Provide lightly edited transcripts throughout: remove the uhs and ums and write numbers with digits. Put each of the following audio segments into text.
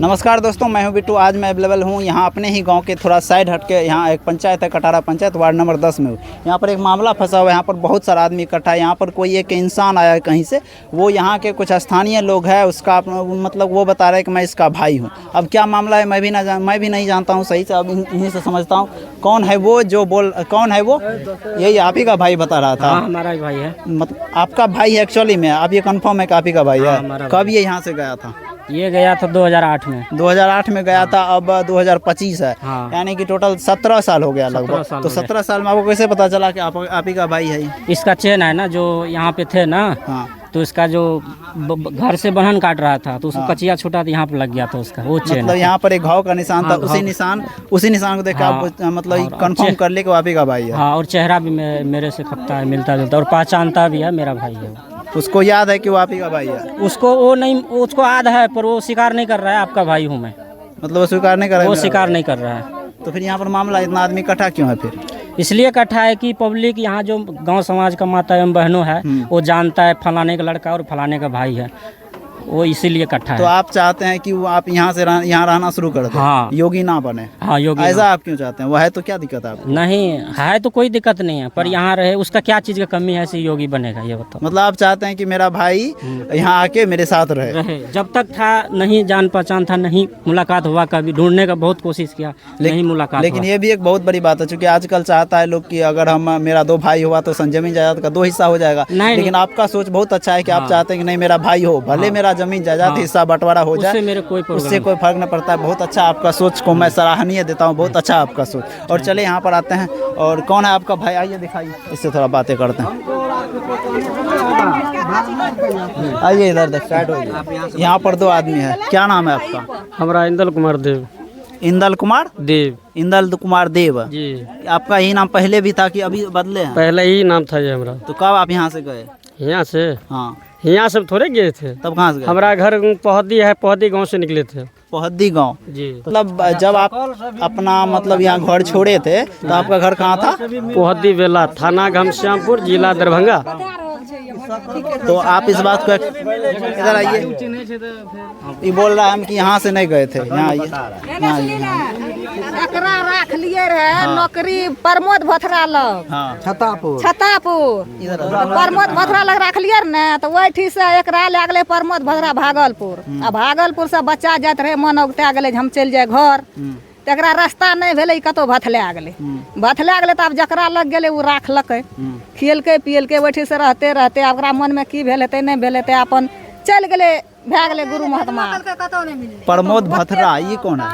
नमस्कार दोस्तों, मैं हूं बिट्टू। आज मैं अवेलेबल हूं यहाँ अपने ही गांव के थोड़ा साइड हट के। यहाँ एक पंचायत है, कटारा पंचायत, वार्ड नंबर 10 में हूँ। यहाँ पर एक मामला फंसा हुआ है। यहाँ पर बहुत सारा आदमी इकट्ठा है। यहाँ पर कोई एक इंसान आया है कहीं से, वो यहाँ के कुछ स्थानीय लोग हैं, उसका मतलब वो बता रहे हैं कि मैं इसका भाई हूँ। अब क्या मामला है मैं भी नहीं जानता हूँ सही से। अब इन्हीं से समझता हूँ कौन है वो जो कौन है वो। यही आप ही का भाई बता रहा था? हमारा ही भाई है। मतलब आपका भाई है एक्चुअली में? आप ये कंफर्म है कि आप ही का भाई है? कब ये यहाँ से गया था? ये गया था 2008 में। 2008 में गया था। अब 2025 है। हाँ। यानी कि टोटल 17 साल हो गया लगभग। तो 17 साल में आपको कैसे पता चला कि आप ही का भाई है? इसका चेन है ना जो यहाँ पे थे ना। हाँ। तो इसका जो घर से बहन काट रहा था तो उसको कचिया छूटा तो यहाँ पे लग गया था उसका वो चेन। मतलब यहाँ पर एक घाव का निशान था। हाँ, उसी निशान को देख के आप मतलब कंफर्म कर ले कि आप ही का भाई है? हाँ, और चेहरा भी मेरे से खपता है, मिलता जुलता, और पहचानता भी है, मेरा भाई है। उसको याद है कि वो आप ही का भाई है? उसको याद है, पर वो स्वीकार नहीं कर रहा है आपका भाई हूँ मैं। मतलब वो स्वीकार नहीं कर रहा है? वो स्वीकार नहीं कर रहा है। तो फिर यहाँ पर मामला इतना आदमी इकट्ठा क्यों है फिर? इसलिए इकट्ठा है कि पब्लिक यहाँ जो गांव समाज का माता एवं बहनों है वो जानता है फलाने का लड़का और फलाने का भाई है, वो इसीलिए इकट्ठा है। तो आप चाहते हैं कि वो आप यहाँ से यहाँ रहना शुरू कर दें? हाँ। योगी ना बने? हाँ, योगी ऐसा आप क्यों चाहते हैं? वो है तो क्या दिक्कत है आपको? नहीं है तो कोई दिक्कत नहीं है, पर यहाँ रहे उसका क्या चीज़ का कमी है ऐसे योगी बनेगा, ये बताओ। मतलब आप चाहते हैं कि मेरा भाई यहाँ आके मेरे साथ रहे? जब तक था नहीं जान पहचान था, नहीं मुलाकात हुआ, कभी ढूंढने का बहुत कोशिश किया, नहीं मुलाकात। लेकिन ये भी एक बहुत बड़ी बात है, क्योंकि आजकल चाहता है लोग कि अगर हम मेरा 2 भाई हुआ तो जमीन जायदाद का 2 हिस्सा हो जाएगा। लेकिन आपका सोच बहुत अच्छा है कि आप चाहते हैं कि नहीं मेरा भाई हो, भले मेरा जमीन जायदाद हिस्सा बंटवारा हो जाए, उससे कोई फर्क नहीं पड़ता है। बहुत अच्छा आपका सोच को मैं सराहनीय देता हूँ। बहुत अच्छा आपका सोच। और चले यहाँ पर आते हैं। और कौन है आपका भाई? आइए दिखाइए, इससे थोड़ा बातें करते हैं। आइए इधर देखिए। यहाँ पर 2 आदमी है। क्या नाम है आपका? हमारा इंदल कुमार देव। इंदल कुमार देव। इंदल कुमार देव जी। आपका यही नाम पहले भी था कि अभी बदले हैं? पहले ही नाम था ये हमारा। तो कब आप यहाँ से गए? यहाँ से? हाँ। यहाँ सब थोड़े गए थे। तब कहाँ से गए? हमारा घर पोहदी है, पोहदी गांव से निकले थे। पोहदी गांव? जी। मतलब जब आप अपना मतलब यहाँ घर छोड़े थे तो आपका घर कहाँ था? पोहदी बेला, थाना घनश्यामपुर, जिला दरभंगा। तो आप इस बात को इधर आइए। ये बोल रहा है हम कि यहाँ से नहीं गए थे। यहाँ आइए, यहाँ आइए। एकरा रख लिए रहे नौकरी प्रमोद भथरा लग। हाँ। छतापुर इधर प्रमोद भथरा लग रख लिए न, तो वही से एकरा ले गए प्रमोद भथरा भागलपुर। आ भागलपुर से बच्चा जात रहे, मन उगता गए हम चल जाए घर। तो एकरा रास्ता नहीं भेले, कतो भथला गेले। भथला गेले तो अब जकरा लग गेले वो राखलकै, खियलकै पियलकै, वही से रहते रहते ओकरा मन में की भेल हेतै नहीं भेल हेतै, अपन चल गेले, भै गेले गुरु महात्मा। प्रमोद भथरा ये कौन है?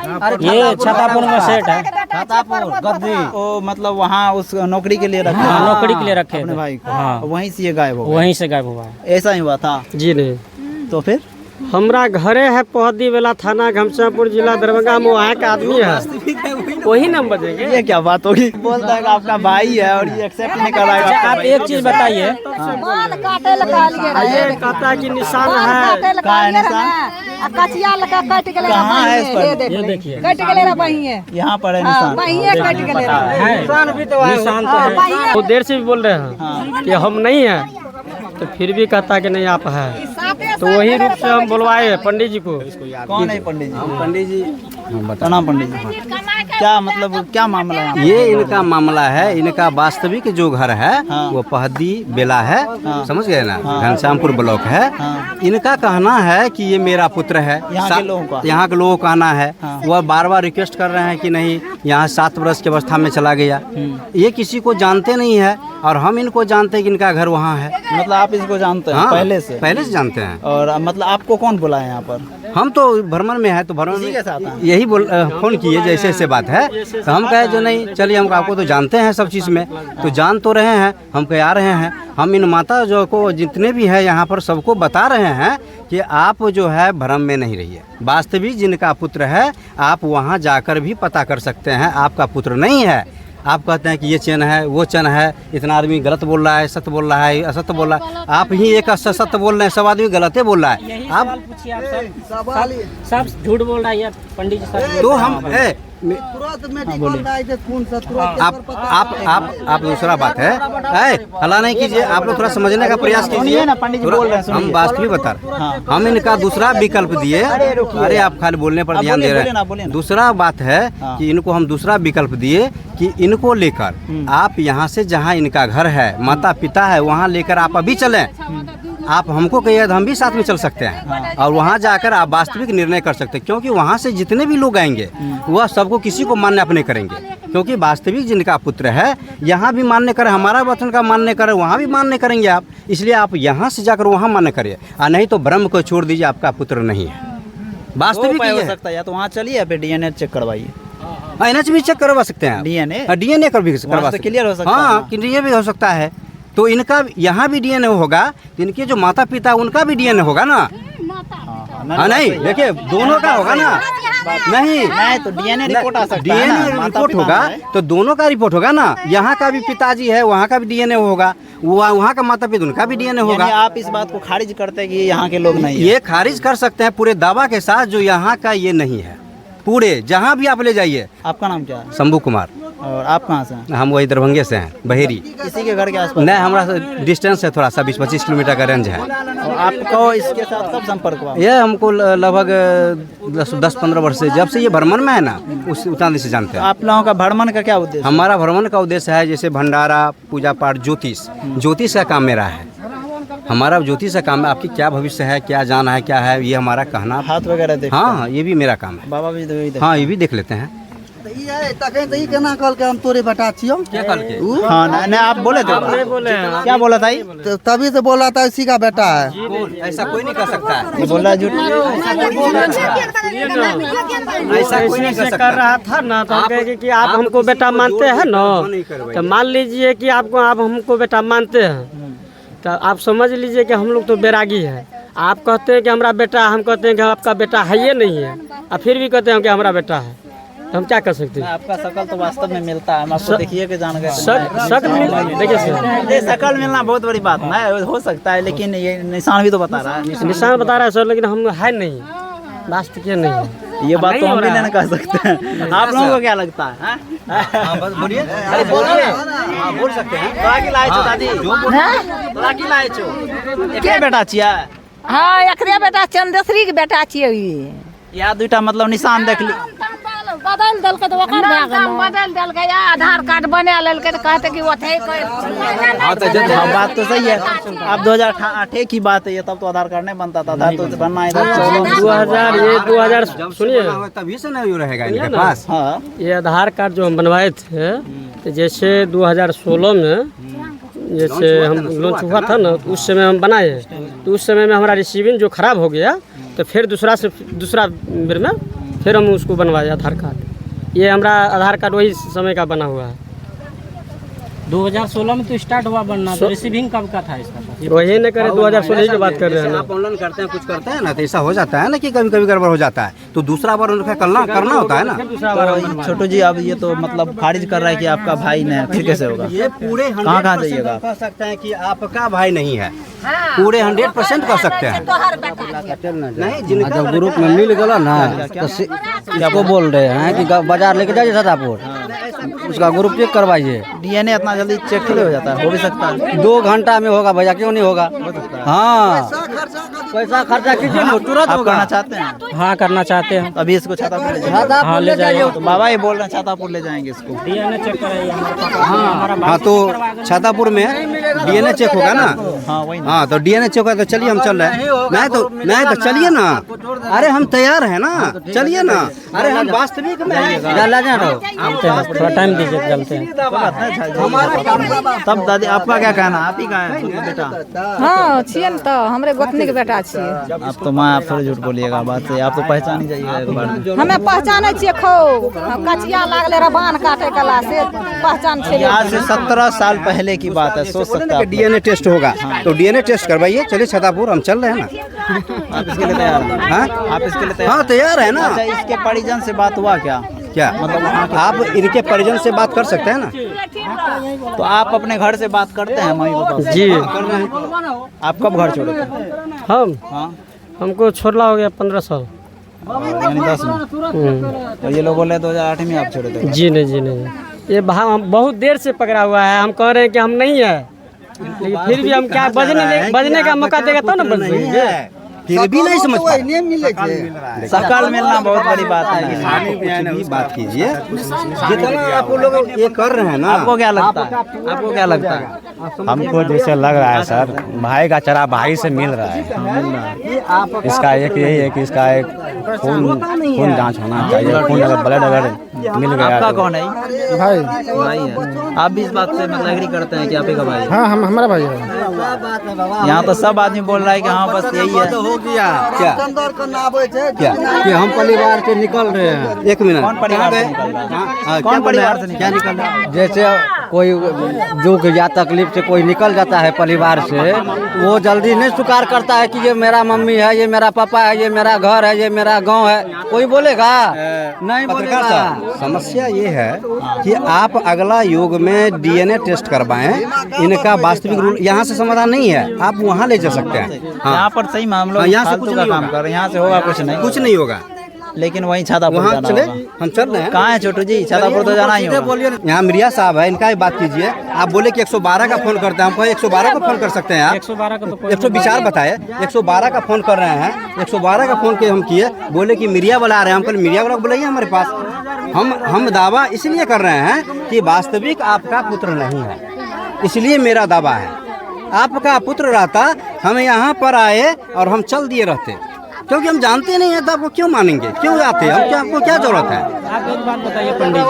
ये छतापुर में सेठ है। ओ मतलब वहाँ उस नौकरी के लिए रखे? हाँ, नौकरी के लिए रखे अपने भाई को। हाँ। वहीं से ये गायब हो गए? वहीं से गायब हुआ है। ऐसा ही हुआ था? जी नहीं। तो फिर हमरा घरे है पोहदी वाला, थाना घनश्यामपुर, जिला दरभंगा में। वहाँ का आदमी है, वही नाम बजेंगे। ये क्या बात होगी? बोलता है कि आपका भाई है और ये एक्सेप्ट नहीं कर रहा है। आप एक चीज बताइए, मन काटे लगा लिए रहे, ये कहता कि निशान काटे है, लगा लिए रहे, कचिया लगा कट गेले। कहाँ है इस पर? ये देखिए कट गेले रे बहिए। यहाँ पर है हां निशान। बहिए कट गेले रे। निशान भी तो है, निशान तो है। वो देर से भी बोल रहे हैं कि हम नहीं हैं, तो फिर भी कहता कि नहीं आप है। तो वही रूप से हम बुलवाए पंडित जी को। कौन है पंडित जी? पंडित जी प्रणाम। पंडित जी क्या मतलब क्या मामला है? ये इनका मामला है। इनका वास्तविक जो घर है वो पहदी बेला है, समझ गए ना, घनश्यामपुर ब्लॉक है। इनका कहना है कि ये मेरा पुत्र है। यहाँ के लोगों का कहना है। वह बार बार रिक्वेस्ट कर रहे हैं कि नहीं, यहाँ 7 वर्ष की अवस्था में चला गया। ये किसी को जानते नहीं है और हम इनको जानते हैं कि इनका घर वहाँ है। मतलब आप इसको जानते हैं? हाँ, पहले से जानते हैं। और मतलब आपको कौन बुलाया यहाँ पर? हम तो भ्रमण में है, तो भ्रमण इसी के साथ हैं? में यही फोन किए जैसे ऐसे बात है, तो हम कहे जो नहीं चलिए, हम आपको तो जानते हैं सब चीज़ में, तो जान तो रहे हैं, हम कह आ रहे हैं। हम इन माता जो को जितने भी है यहाँ पर सबको बता रहे हैं कि आप जो है भ्रम में नहीं रहिए। वास्तविक जिनका पुत्र है आप वहाँ जाकर भी पता कर सकते हैं, आपका पुत्र नहीं है। आप कहते हैं कि ये चैन है, वो चैन है, इतना आदमी गलत बोल रहा है, सत्य बोल रहा है, असत्य बोल रहा है। आप ही एक सत्य बोल रहे हैं, सब आदमी गलत बोल रहा है। आप सब झूठ बोल रहा है पंडित जी। तो हम आप दूसरा बात है, हला नहीं कीजिए, आप लोग थोड़ा समझने का प्रयास कीजिए ना, पंडित जी बोल रहे हैं, हम वास्तविक बता रहे हैं। हम इनका दूसरा विकल्प दिए। अरे आप खाली बोलने पर ध्यान दे रहे हैं। दूसरा बात है कि इनको हम दूसरा विकल्प दिए कि इनको लेकर आप यहाँ से जहाँ इनका घर है, माता पिता है, वहाँ लेकर आप अभी चलें। आप हमको कहिए तो हम भी साथ में चल सकते हैं और वहाँ जाकर आप वास्तविक निर्णय कर सकते हैं, क्योंकि वहाँ से जितने भी लोग आएंगे वह सबको किसी को मान्य अपने करेंगे, क्योंकि वास्तविक जिनका पुत्र है यहाँ भी मान्य करें, हमारा वचन का मान्य करें, वहाँ भी मान्य करेंगे आप। इसलिए आप यहाँ से जाकर वहाँ मान्य करिए, और नहीं तो ब्रह्म को छोड़ दीजिए, आपका पुत्र नहीं है। वास्तविक हो सकता है, या तो वहाँ चलिए या फिर DNA चेक करवाइए। NH भी चेक करवा सकते हैं, DNA कर भी करवा सकते हैं, क्लियर हो सकता है। हाँ, ये भी हो सकता है। तो इनका यहाँ भी DNA होगा, इनके जो माता पिता उनका भी DNA होगा ना। हाँ नहीं, देखिए दोनों का होगा ना। नहीं तो DNA रिपोर्ट आ सकता है, DNA रिपोर्ट होगा तो दोनों का रिपोर्ट होगा ना। यहाँ का भी पिताजी है, वहाँ का भी DNA होगा, वहाँ का माता पिता उनका भी DNA होगा। आप इस बात को खारिज करते हैं कि यहाँ के लोग नहीं है? ये खारिज कर सकते हैं पूरे दावा के साथ, जो यहाँ का ये नहीं है। पूरे जहाँ भी आप ले जाइए। आपका नाम क्या है? शंभू कुमार। और आप कहाँ से हैं? हम वही दरभंगे से हैं, बहेरी। इसी के घर के आसपास? नहीं, हमारा डिस्टेंस है थोड़ा सा, 20-25 किलोमीटर का रेंज है। और आपको इसके साथ कब संपर्क हुआ? ये हमको लगभग 10-15 वर्ष से, जब से ये भ्रमण में है ना, उस उतना दिन से जानते हैं। आप लोगों का भ्रमण का क्या उद्देश्य? हमारा भ्रमण का उद्देश्य है जैसे भंडारा, पूजा पाठ, ज्योतिष का काम मेरा है। हमारा ज्योतिष का काम है। आपकी क्या भविष्य है, क्या जाना है, क्या है, ये हमारा कहना। हाथ वगैरह देखते हैं? हाँ, ये भी मेरा काम है। बाबा भी देखते हैं? हाँ, ये भी देख लेते हैं। हम तोरे बेटा छियो। क्या कल के? हाँ नहीं, आप बोले थे? नहीं बोले हैं। क्या बोला था? तो तभी तो बोला था इसी का बेटा है। ऐसा कोई नहीं कर सकता है। ये बोल रहा है झूठ? ऐसा कोई नहीं कर रहा था ना, तो हम कहे कि आप हमको बेटा मानते हैं ना, तो मान लीजिए कि आप हमको बेटा मानते हैं, तो आप समझ लीजिए कि हम लोग तो बैरागी है। आप कहते हैं कि हमारा बेटा, हम कहते हैं कि आपका बेटा है ये नहीं है, और फिर भी कहते हैं कि हमारा बेटा है, तो हम क्या कर सकते हैं? आपका शकल तो वास्तव में मिलता है, हम आपको देखिए के जान गए। देखिए सर, ये शकल मिलना बहुत बड़ी बात ना है, हो सकता है, लेकिन ये निशान भी तो बता रहा है। निशान बता रहा है सर, लेकिन हम है नहीं, वास्तविक नहीं है। ये बात तो हम भी नहीं कह सकते हैं। आप लोगों को क्या लगता है? बोलिए, अरे बोलिए, बोल सकते हैं। तोरा की लाए छो दादी? तोरा की लाए छो? एकरे बेटा छिया? हाँ, एकरे बेटा चंद्रश्री के बेटा छियै। या दूटा मतलब निशान देख ली? बदल देलकै तो ओकर बदल देलकै, आधार कार्ड बना लेलकै तो कहते कि ओथे हाँ, बात तो सही है। अब 2008 की बात है ये, तब तो आधार कार्ड नहीं बनता था। आधार तो बनना है 2000 सुनिए, तभी से नहीं रहेगा इनके पास। हाँ, ये आधार कार्ड जो हम बनवाए थे, तो जैसे 2016 में जैसे हम लॉन्च हुआ था ना, तो उस समय हम बनाए, तो उस समय में हमारा रिसीविंग जो खराब हो गया, तो फिर दूसरा बेर में फिर हम उसको बनवाए आधार कार्ड। ये हमारा आधार कार्ड वही समय का बना हुआ है। 2016 में तो स्टार्ट हुआ बनना, तो रिसीविंग कब का था इसका? वही नहीं करे, 2016 की बात कर रहे हैं ना। आप ऑनलाइन करते हैं, कुछ करते हैं ना, तो ऐसा हो जाता है ना कि कभी कभी गड़बड़ हो जाता है, तो दूसरा बार उनका करना होता है ना। तो छोटू जी, अब ये तो मतलब खारिज कर रहा है कि आपका भाई नहीं है, फिर कैसे होगा? ये पूरे कहाँ जाइएगा? कह सकते हैं कि आपका भाई नहीं है, पूरे 100% कह सकते हैं। नहीं, जिनका ग्रुप में मिल गया ना, तो इसको बोल रहे हैं कि बाजार लेके जाइए सदापुर, उसका ग्रुप चेक करवाइए। DNA इतना जल्दी चेक थोड़ी हो जाता है? हो भी सकता है। 2 घंटा में होगा भैया, क्यों नहीं होगा? हाँ, पैसा खर्चा कीजिए ना, तुरंत आप होगा। करना चाहते हैं? हाँ, करना चाहते हैं। अभी इसको छातापुर ले जाएंगे? छातापुर ले जाइए। तो बाबा ये बोल रहे हैं छातापुर ले जाएंगे इसको। DNA चेक कराइए हमारे पापा। हाँ, तो छातापुर में DNA चेक होगा ना। हाँ, वही ना। हाँ, तो DNA चेक होगा, तो चलिए हम चल रहे हैं। नहीं तो चलिए ना। अरे हम तैयार हैं ना, चलिए ना। अरे हम वास्तविक में थोड़ा टाइम दीजिए, चलते हैं। तब दादी आपका क्या कहना? आप ही का है बेटा? हाँ, छियै न, तो हमरे गोतनी के बेटा छियै। आप तो माँ, आप थोड़ी झूठ बोलिएगा, बात से आप तो पहचान ही जाइएगा एक बार। हमें पहचाने छियै, खो कचिया लागले रबान काटे कला से पहचान छेले। आज से 17 साल पहले की बात है, सोच सकते हैं आप। DNA टेस्ट होगा, तो DNA टेस्ट करवाइए। चलिए छातापुर हम चल रहे हैं ना। आप इसके लिए तैयार हैं? हाँ, आप इसके लिए तैयार? हाँ, तैयार है ना। अच्छा, इसके परिजन से बात हुआ क्या? क्या मतलब आप इनके परिजन से बात कर सकते हैं ना। तो आप अपने घर से बात करते हैं मम्मी पापा से? जी, आप कब घर छोड़े थे? हम हाँ, हमको छोड़ला हो गया 15 साल। यानी 10 में। तो ये लोग बोले 2008 में आप छोड़े थे। जी नहीं, जी नहीं, ये बहुत देर से पकड़ा हुआ है। हम कह रहे हैं कि हम नहीं है, लेकिन फिर भी हम क्या बजने का मौका देगा तो ना बज देंगे। फिर भी नहीं समझ पा सकल मिलना बहुत बड़ी बात है। बात कीजिए जितना आप लोग ये कर रहे हैं ना। आपको क्या लगता है? आपको क्या लगता है? हमको जैसे लग रहा है सर, भाई का चरा भाई से मिल रहा है। इसका एक यही है कि इसका एक खून जांच होना चाहिए। खून अगर ब्लड अगर मिल गया आपका तो कौन है? भाई है। आप भी इस बात से मतलब एग्री करते हैं कि आप ही का भाई है? हाँ, हम हमारा भाई है। यहाँ तो सब आदमी बोल रहा है कि हाँ बस यही है। हो गया क्या कि हम परिवार से निकल रहे हैं। एक मिनट, कौन परिवार से निकल रहा है? कौन परिवार से क्या निकल रहा है? जैसे कोई दुख या तकलीफ से कोई निकल जाता है परिवार से, वो जल्दी नहीं स्वीकार करता है कि ये मेरा मम्मी है, ये मेरा पापा है, ये मेरा घर है, ये मेरा गांव है। कोई बोलेगा? नहीं पत्रकार बोलेगा। साहब, समस्या ये है कि आप अगला युग में डीएनए टेस्ट करवाएं। इनका वास्तविक रूल यहाँ से समाधान नहीं है, आप वहाँ ले जा सकते हैं। यहाँ पर सही मामलों हाँ, यहाँ से कुछ का नहीं काम होगा। कर रहे हैं। यहाँ से होगा कुछ नहीं होगा। लेकिन वहीं छातापुर वहाँ जाना चले, होगा। हम चल रहे हैं। कहाँ है छोटू जी? छातापुर तो जाना ही होगा। यहाँ मिरिया साहब है, इनका ही बात कीजिए। आप बोले कि 112 का फोन करते हैं, हम कहे 112 का फोन कर सकते हैं आप? 112 का तो कोई 104 बताए, 112 का फोन कर रहे हैं। 112 का फोन के हम किए, बोले कि मीडिया वाला आ रहे हैं। हम कल मीडिया वाला को बुलाइए हमारे पास। हम दावा इसलिए कर रहे हैं कि वास्तविक आपका पुत्र नहीं है, इसलिए मेरा दावा है। आपका पुत्र रहता, हम यहाँ पर आए और हम चल दिए रहते, क्योंकि हम जानते नहीं है तो आपको क्यों मानेंगे, क्यों आते हैं हम? क्या आपको क्या जरूरत है? आप एक बात बताइए पंडित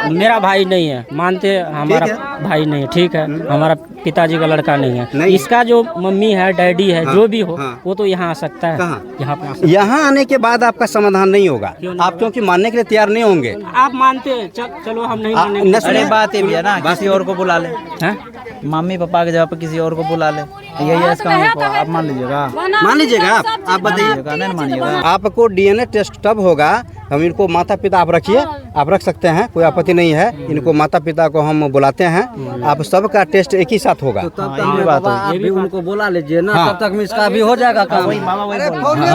जी, मेरा भाई नहीं है, मानते हमारा भाई नहीं है, ठीक है, हमारा पिताजी का लड़का नहीं है। नहीं। इसका जो मम्मी है, डैडी है, हाँ, जो भी हो, हाँ। वो तो यहाँ आ सकता है। कहाँ? यहाँ पे आ सकता यहाँ आने के बाद आपका समाधान नहीं होगा। आप क्योंकि मानने के लिए तैयार नहीं होंगे। है। आप मानते हैं? चलो हम नहीं न मानेंगे। सुनिए। अरे बात ये भी है ना, किसी और को बुला ले। हैं? मम्मी पापा के जगह पे किसी और को बुला ले। यही है इसका मतलब। आप मान लीजिएगा? मान लीजिएगा आप बताइए। नहीं मानिएगा? आपको डीएनए टेस्ट तब होगा, हम इनको माता पिता आप रखिए, आप रख सकते हैं, कोई आपत्ति नहीं है। इनको माता पिता को हम बुलाते हैं, आप सबका टेस्ट एक ही साथ होगा। ये बात है। आप भी उनको बुला लीजिए ना, हाँ। तब तक में इसका भी हो जाएगा काम। वही मामा वही बोल रहे हैं।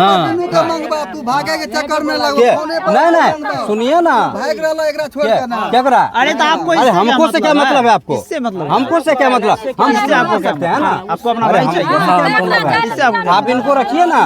नहीं नहीं, सुनिए ना, क्या करा? अरे तो आपको अरे इससे हमको से क्या मतलब है आपको? इससे मतलब है? हमको से क्या मतलब? हम इससे आपको क्या सकते हैं ना। आपको अपना अरे भाई हमको चाहिए। से क्या मतलब है? इससे आपको क्या? आप इनको रखिए ना।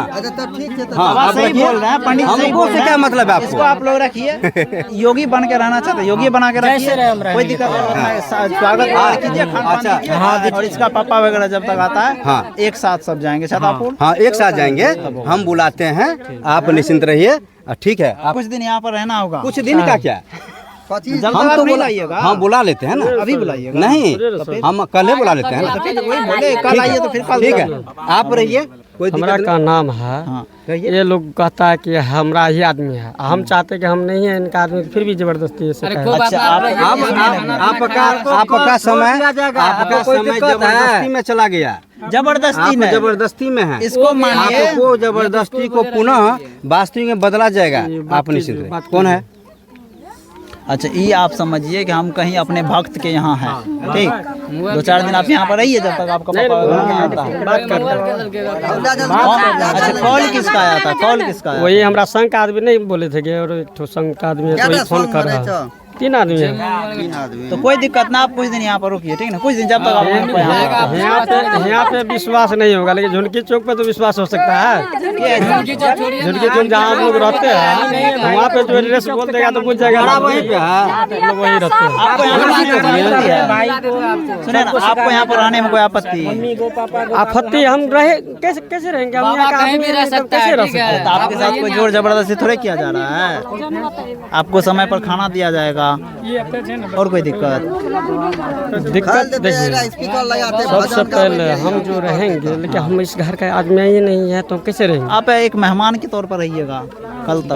हाँ, बाबा आप सही रखिए। बोल रहे हैं, पंडित सही हमको बोल से रहे क्या हैं। मतलब है इसको आपको? आप लोग रखिए। योगी बन के रहना चाहते, योगी बना के रखिए, रहे हम रहेंगे। कोई दिक्कत नहीं। स्वागत कीजिए, खान-पान अच्छा। कीजिए। और इसका पापा वगैरह जब तक आता है, हाँ। एक साथ सब जाएंगे छातापुर। हाँ, एक साथ जाएंगे, हम बुलाते हैं, आप निश्चिंत रहिए। ठीक है, आप कुछ दिन यहाँ पर रहना होगा। कुछ दिन का क्या? जब तक हम आप तो नहीं बुला लाइएगा। हाँ, बुला लेते हैं ना। अभी बुलाइएगा। नहीं, हम कल ही बुला लेते हैं तो ना। फिर वही बोले कल आइए तो फिर कल ठीक है, आप रहिए, कोई दिक्कत हमरा नहीं। का नाम है। हाँ। ये लोग कहता है कि हमरा ही आदमी है, हम चाहते हैं कि हम नहीं है इनका आदमी, फिर भी जबरदस्ती ऐसे कहता है। अच्छा आपका समय आपका समय जबरदस्ती में चला गया। जबरदस्ती आप में जबरदस्ती में है। इसको मानिए। आपको जबरदस्ती को पुनः वास्तविक में बदला जाएगा। आप निश्चिंत रहिए। कौन है? अच्छा, ये आप समझिए कि हम कहीं अपने भक्त के यहाँ हैं। ठीक, 2-4 दिन आप यहाँ पर रहिए जब तक आपका पापा वगैरह नहीं आता है। बात करते अच्छा, कॉल किसका आया था? कॉल किसका आया? वही हमरा संघ का आदमी नहीं बोले थे कि और एक ठो संघ का आदमी है, वही फोन कर रहा है। 3 आदमी है। तो कोई दिक्कत ना, आप कुछ दिन यहाँ पर रुकिए, ठीक ना? कुछ दिन जब तक आप यहाँ पे विश्वास नहीं होगा, लेकिन झुनकी चौक पे तो विश्वास हो सकता है। झुनकी चौक जहाँ आप लोग रहते हैं, वहाँ पे जो एड्रेस बोल देगा तो पूछ जाएगा। वहीं पे है, लोग वहीं रहते हैं। आपको यहाँ पर आने में कोई आपत्ति है? सुनिए ना, आपको यहाँ पर आने में कोई आपत्ति है? आपत्ति हम रहे कैसे रहेंगे? हम यहाँ का आदमी नहीं तो कैसे रह सकते हैं? तो आपके साथ कोई जोर जबरदस्ती थोड़े किया जा रहा है। आपको समय पर खाना दिया जाएगा, और कोई दिक्कत देखिए, सबसे पहले हम जो रहेंगे, लेकिन हम इस घर का आदमी ही नहीं है तो हम कैसे रहेंगे? आप एक मेहमान के तौर पर रहिएगा कल तक।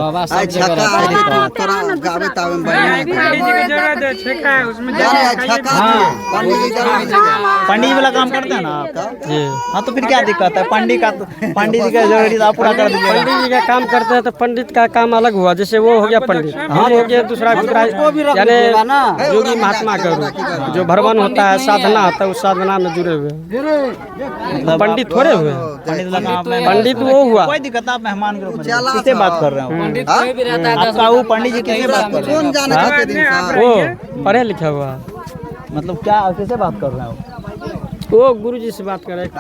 पंडित वाला काम करते हैं ना आप? जी, हाँ, तो फिर क्या दिक्कत है? पंडित जी का जरूरी आप पूरा कर दीजिएगा। पंडित जी का काम करते हैं तो पंडित का काम अलग हुआ। जैसे वो हो गया पंडित, हम हो गया दूसरा यानी योगी महात्मा का रूप, जो भरवन होता है, साधना होता है, उस साधना में जुड़े हुए हैं। पंडित थोड़े हुए हैं। पंडित वाला काम में पंडित वो हुआ। कोई दिक्कत, आप मेहमान के रूप में किससे बात कर रहे हैं? रहे हो? आपका वो पंडित जी किससे बात कर रहे हो? वो पढ़े लिखा हुआ, मतलब क्या किससे बात कर रहे हो? वो गुरु जी से बात कर रहे हैं।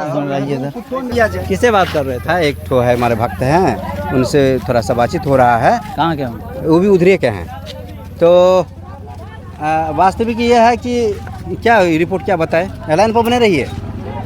किससे बात कर रहे थे? है एक ठो है हमारे भक्त हैं, उनसे थोड़ा सा बातचीत हो रहा है। कहाँ के हो? वो भी उधरे के हैं। तो वास्तविक ये है कि क्या रिपोर्ट क्या बताए, लाइन पर बने रहिए।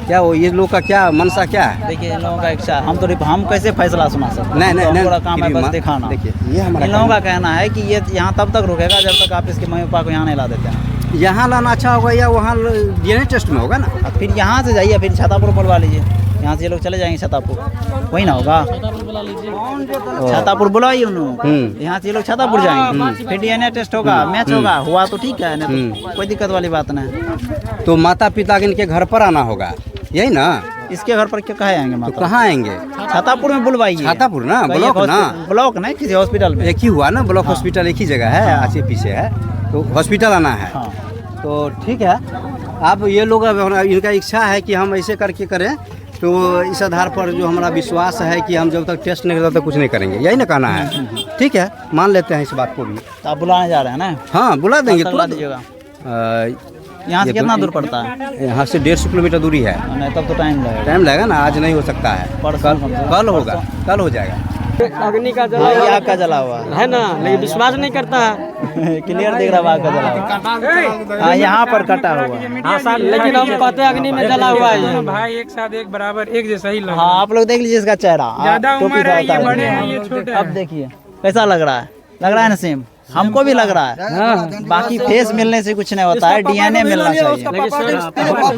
क्या वो ये लोग का क्या मनसा क्या है? देखिए इन लोगों का इच्छा, हम कैसे फैसला सुना सकते? नहीं, नहीं, नहीं, पूरा काम है फिर बस भी दिखाना। देखिए, ये हमारा इन लोगों का कहना है कि ये यहाँ तब तक रुकेगा जब तक आप इसके मम्मी पापा को यहाँ नहीं ला देते हैं। यहाँ लाना अच्छा होगा या वहाँ डीएनए टेस्ट में होगा ना? अब फिर यहाँ से जाइए, फिर छतापुर बुलवा लीजिए। यहाँ से ये लोग चले जाएंगे छतापुर, वही ना होगा? छतापुर बुलाइए उन लोगों को, यहाँ से ये लोग छतापुर जाएंगे, फिर डीएनए टेस्ट होगा, मैच होगा, हुआ तो ठीक है, नहीं तो कोई दिक्कत वाली बात नहीं। तो माता पिता इनके घर पर आना होगा, यही ना? इसके घर पर क्या कहे आएंगे तो माता? कहाँ आएंगे? छतापुर में बुलवाइए। छातापुर ना, कहीं ब्लॉक एक ना? ब्लॉक नहीं, किसी हॉस्पिटल में। एक ही हुआ ना, ब्लॉक हॉस्पिटल एक ही जगह है, आगे पीछे है, तो हॉस्पिटल आना है। हाँ। तो ठीक है, आप ये लोग इनका इच्छा है कि हम ऐसे करके करें, तो इस आधार पर जो हमारा विश्वास है कि हम जब तक टेस्ट नहीं करते तब तक कुछ नहीं करेंगे, यही ना कहना है। ठीक है, मान लेते हैं इस बात को भी। तो आप बुलाने जा रहे हैं ना? हाँ, बुला देंगे, बुला दीजिएगा। यहाँ से ये कितना तो- दूर पड़ता है? यहाँ से 150 किलोमीटर दूरी है। नहीं तब तो टाइम लगेगा। टाइम लगेगा ना, आज नहीं हो सकता है, परसों कल होगा, कल हो जाएगा। अग्नि का हाँ, जला ये आग का जला हुआ है ना, लेकिन विश्वास नहीं करता है। क्लियर दिख रहा है आग का जला हुआ। हाँ, यहाँ पर कटा हुआ है। हाँ सर, लेकिन हम कहते हैं अग्नि में जला हुआ है ये। भाई एक साथ एक बराबर एक जैसा ही लग हाँ, आप लोग देख लीजिए इसका चेहरा। ज्यादा टोपी उम्र है, रहता ये बड़े हैं, ये छोटे हैं। अब देखिए कैसा लग रहा है, लग रहा है ना सेम? हमको भी लग रहा है। बाकी फेस मिलने से कुछ नहीं होता है, डीएनए मिलना चाहिए। लेकिन सर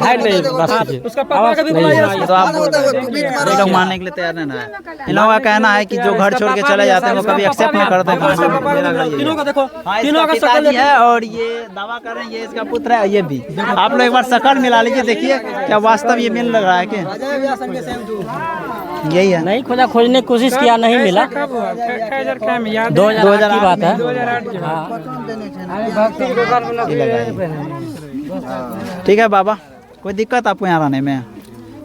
है नहीं, बस उसका पापा का भी बुलाइए। तो आप ये लोग मानने के लिए तैयार नहीं है। इन लोगों का कहना है कि जो घर छोड़ के चले जाते हैं वो कभी एक्सेप्ट नहीं करते हैं। तीनों का देखो, हाँ, तीनों इसका का पिताजी है और ये दावा कर रहे हैं ये इसका पुत्र है। ये भी आप लोग एक बार शक्ल मिला लीजिए, देखिए क्या वास्तव ये मिल रहा है कि यही है? नहीं खोजा, खोजने की कोशिश किया, नहीं मिला। कब हुआ? खैजर क्या में याद है? 2008 की बात है। 2008 की बात। ठीक है बाबा, कोई दिक्कत आपको यहाँ रहने में?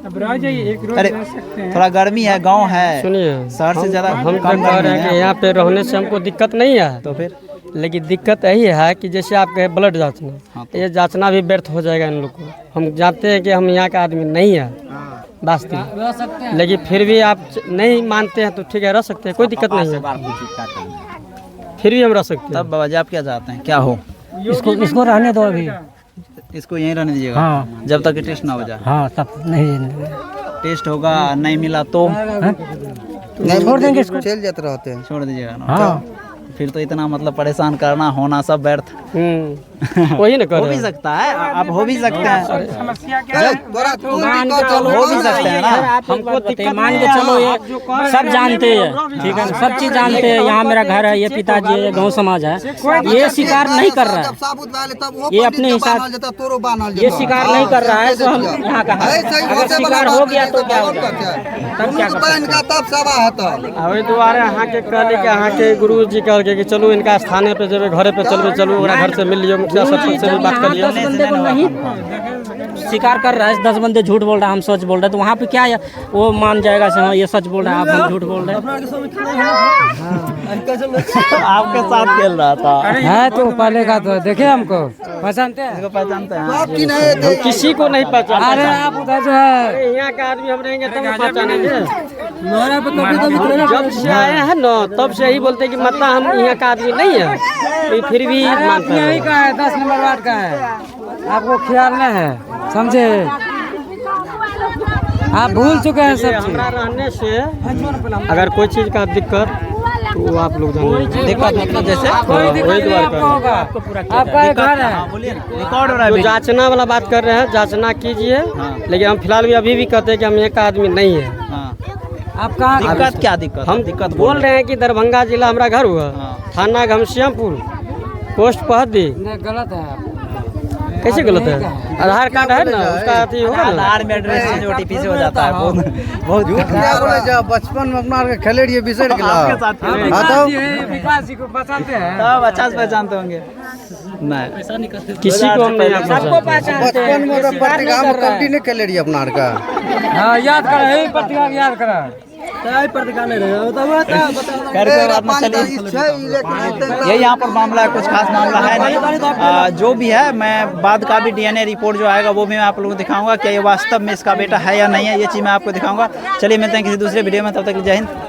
अब रह जाइए, एक रोज अरे रह सकते हैं। थोड़ा गर्मी है, गांव है, सुनिए, शहर से ज़्यादा हम तो कम कह गर्मी रहे हैं कि है। यहाँ पे रहने से हमको दिक्कत नहीं है, तो फिर लेकिन दिक्कत यही है कि जैसे आप कहे ब्लड जांचना, ये जांचना भी व्यर्थ हो जाएगा इन लोग को। हम जानते हैं कि हम यहाँ का आदमी नहीं है वास्तविक, लेकिन फिर भी आप नहीं मानते हैं तो ठीक है, रह सकते हैं, कोई दिक्कत नहीं है, फिर भी हम रह सकते हैं। तब बाबा जी आप क्या चाहते हैं, क्या हो? इसको रहने दो अभी। इसको यहीं रहने दीजिएगा। हाँ। जब तक टेस्ट ना हो जाए। हाँ, तब नहीं टेस्ट होगा, नहीं मिला तो छोड़ देंगे इसको। चल जाते रहते हैं। छोड़ दीजिएगा ना? हाँ, फिर तो इतना मतलब परेशान करना होना सब व्यर्थ वही ना हो कर भी सकता है। आप हो भी सकते हैं, समस्या क्या है? हो भी सकते हैं ना। हमको दिक्कत मान के चलो, ये सब जानते हैं, ठीक है, सब चीज जानते हैं। यहाँ मेरा घर है, ये पिताजी है, ये गांव समाज है, ये शिकार नहीं कर रहा है, ये अपने हिसाब ये शिकार नहीं कर रहा है। तो हम यहाँ का है, अगर शिकार हो गया तो क्या होगा, तब क्या कर अभी दोबारा यहाँ के कहले कि यहाँ के गुरु जी कह के कि चलो इनका स्थाने पे जब घरे पे चलबे, चलो ओकरा घर से मिल लियो, मुखिया सरपंच से भी बात कर लियो। 10 बंदे को नहीं शिकार कर रहा है, 10 बंदे झूठ बोल रहा है, हम सच बोल रहे हैं, तो वहाँ पे क्या है, वो मान जाएगा से हाँ ये सच बोल रहा है, आप हम झूठ बोल रहे हैं। आपके साथ खेल रहा था। है तो पहले का तो देखे हमको पहचानते हैं। इसको पहचानते हैं? हम किसी को नहीं पहचानते। अरे आप उधर जो है अरे यहाँ का आदमी हम रहेंगे तब हम पहचानेंगे। कभी जब से आए हैं ना तब से यही बोलते हैं कि मतलब हम यहाँ का आदमी नहीं है, तो फिर भी मानते यही हैं। का है, 10 नंबर वार्ड का है, आपको ख्याल नहीं है, समझे? आप भूल चुके हैं सब चीज। हमारा रहने से अगर कोई चीज़ का दिक्कत तो आप लोग जानिए। दिक्कत मतलब जैसे वही द्वार आपको होगा, आपका एक घर है। बोलिए ना, रिकॉर्ड हो रहा है जो अभी। जांचना वाला बात कर रहे हैं, जांचना कीजिए, लेकिन हम फिलहाल भी अभी भी कहते हैं कि हम एक आदमी नहीं है। हाँ। आप कहाँ दिक्कत क्या दिक्कत? हम दिक्कत बोल रहे हैं कि दरभंगा जिला हमारा घर हुआ, थाना घमसियापुर, पोस्ट पहदी। नहीं, गलत है आप। कैसे गलत है? आधार कार्ड है ना, उसका अथी होगा ना। आधार में एड्रेस चेंज ओटीपी से हो जाता है। बहुत क्या बोले जब बचपन में अपना खेले रहिए बिसर गिला। आपके साथ खेले। हाँ तो विकास जी को पहचानते हैं। सब अच्छा से पहचानते होंगे। नहीं किसी को हम नहीं सबको पहचानते हैं, बचपन में ये तो शिकार नहीं पत्रिका कर में रहा है। कबड्डी नहीं खेले रहिए अपना का। हाँ याद करा, यही पत्रिका याद करा। खैर कोई बात नहीं, चलिए ये यहाँ पर मामला है, कुछ खास मामला है नहीं। जो भी है मैं बाद का भी DNA रिपोर्ट जो आएगा वो भी मैं आप लोगों को दिखाऊंगा, क्या ये वास्तव में इसका बेटा है या नहीं है, ये चीज़ मैं आपको दिखाऊंगा। चलिए मिलते हैं किसी दूसरे वीडियो में, तब तक जय हिंद।